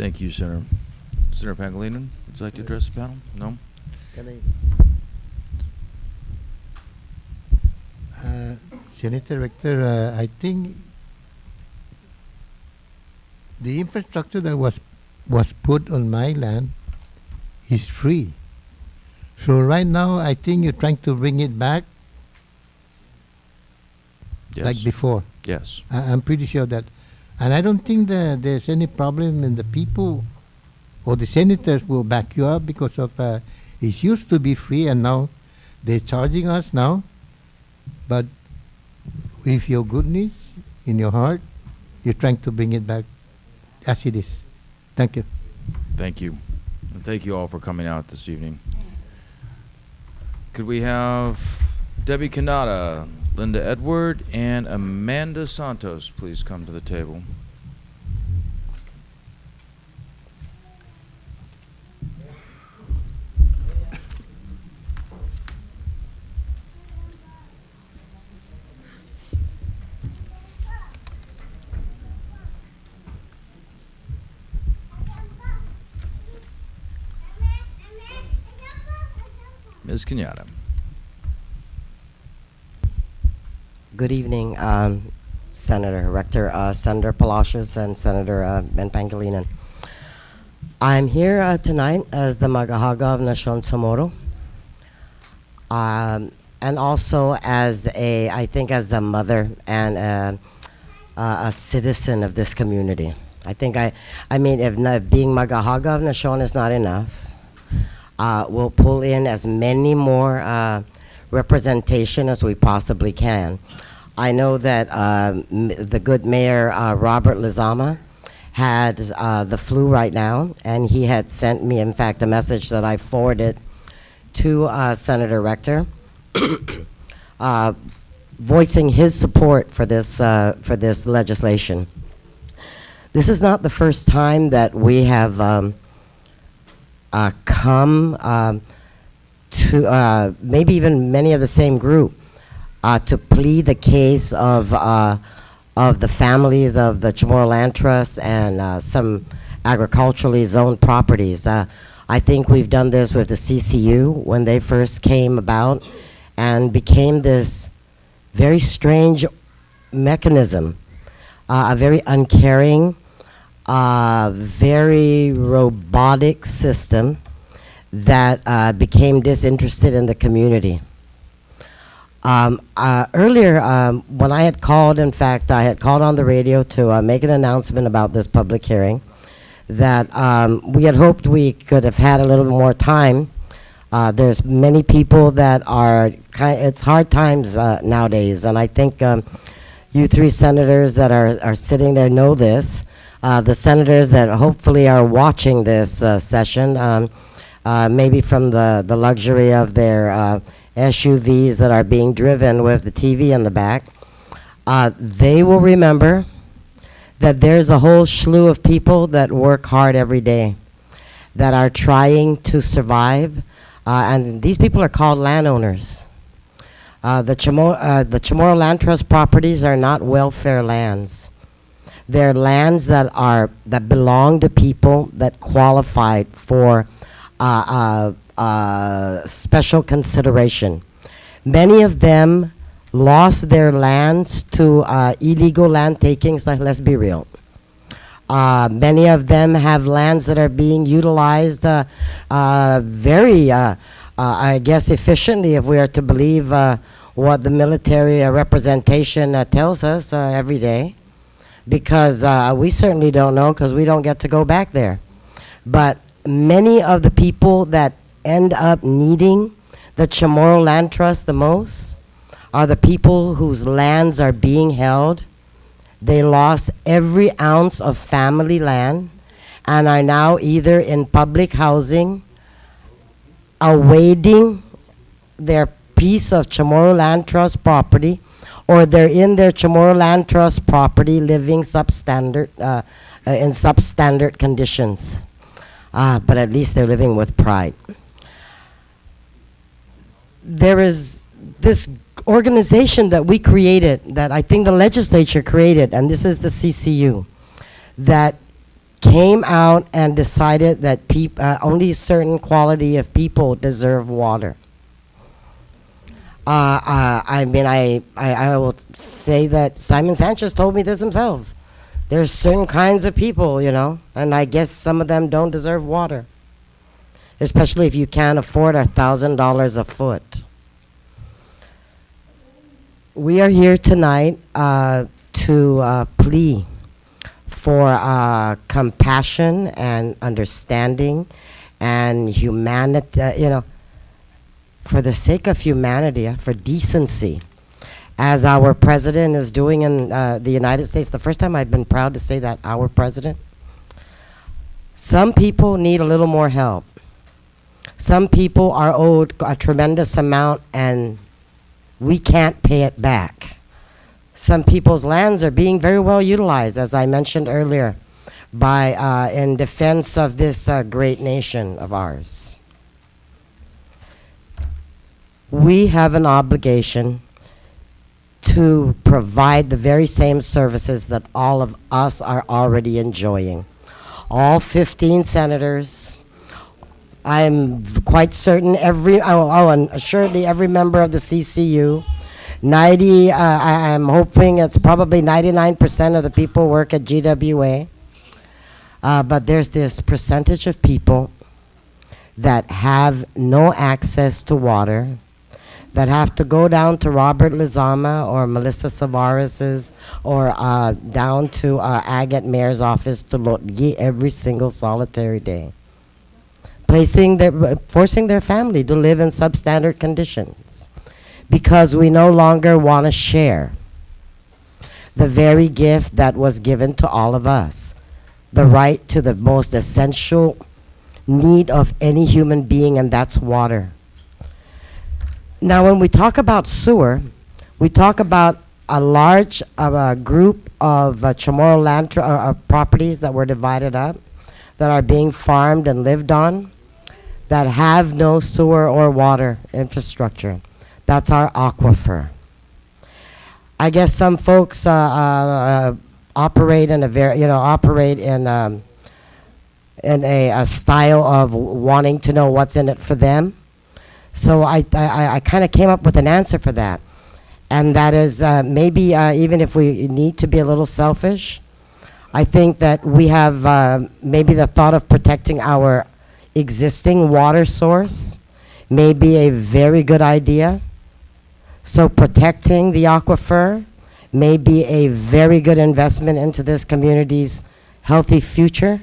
Thank you, Senator. Senator Pangilinan, would you like to address the panel? No? Senator Rector, I think the infrastructure that was put on my land is free. So right now, I think you're trying to bring it back Yes. like before. Yes. I'm pretty sure that. And I don't think that there's any problem in the people or the senators will back you up because of it used to be free and now they're charging us now. But with your goodness in your heart, you're trying to bring it back as it is. Thank you. Thank you. And thank you all for coming out this evening. Could we have Debbie Canada, Linda Edward, and Amanda Santos please come to the table? Ms. Kenyatta. Good evening, Senator Rector, Senator Palacios, and Senator Ben Pangilinan. I'm here tonight as the Magahaga of Nacion Samoro, and also as I think as a mother and a citizen of this community. I mean, if being Magahaga of Nacion is not enough, we'll pull in as many more representation as we possibly can. I know that the good mayor, Robert Lizama, had the flu right now, and he had sent me, in fact, a message that I forwarded to Senator Rector, voicing his support for this legislation. This is not the first time that we have come to maybe even many of the same group to plead the case of the families of the Chamorro Land Trust and some agriculturally zoned properties. I think we've done this with the CCU when they first came about and became this very strange mechanism, a very uncaring, very robotic system that became disinterested in the community. Earlier, when I had called, in fact, I had called on the radio to make an announcement about this public hearing, that we had hoped we could have had a little more time. There's many people that are, it's hard times nowadays, and I think you three senators that are sitting there know this. The senators that hopefully are watching this session, maybe from the luxury of their SUVs that are being driven with the TV in the back, they will remember that there's a whole slew of people that work hard every day, that are trying to survive, and these people are called landowners. The Chamorro Land Trust properties are not welfare lands. They're lands that belong to people that qualified for special consideration. Many of them lost their lands to illegal land takings, like, let's be real. Many of them have lands that are being utilized very, I guess, efficiently, if we are to believe what the military representation tells us every day, because we certainly don't know, because we don't get to go back there. But many of the people that end up needing the Chamorro Land Trust the most are the people whose lands are being held. They lost every ounce of family land and are now either in public housing, awaiting their piece of Chamorro Land Trust property, or they're in their Chamorro Land Trust property living substandard, in substandard conditions. But at least they're living with pride. There is this organization that we created, that I think the legislature created, and this is the CCU, that came out and decided that only certain quality of people deserve water. I mean, I will say that Simon Sanchez told me this himself. There's certain kinds of people, you know, and I guess some of them don't deserve water, especially if you can't afford $1,000 a foot. We are here tonight to plea for compassion and understanding and humanity, you know, for the sake of humanity, for decency, as our president is doing in the United States. The first time I've been proud to say that, our president. Some people need a little more help. Some people are owed a tremendous amount and we can't pay it back. Some people's lands are being very well utilized, as I mentioned earlier, by in defense of this great nation of ours. We have an obligation to provide the very same services that all of us are already enjoying. All 15 senators, I'm quite certain and assuredly every member of the CCU, I'm hoping it's probably 99% of the people work at GWA. But there's this percentage of people that have no access to water, that have to go down to Robert Lizama or Melissa Savaris's or down to Agate Mayor's office to Lotgi every single solitary day, forcing their family to live in substandard conditions because we no longer want to share the very gift that was given to all of us, the right to the most essential need of any human being, and that's water. Now, when we talk about sewer, we talk about a large group of Chamorro land properties that were divided up, that are being farmed and lived on, that have no sewer or water infrastructure. That's our aquifer. I guess some folks operate in a style of wanting to know what's in it for them. So I kind of came up with an answer for that. And that is maybe even if we need to be a little selfish, I think that we have maybe the thought of protecting our existing water source may be a very good idea. So protecting the aquifer may be a very good investment into this community's healthy future.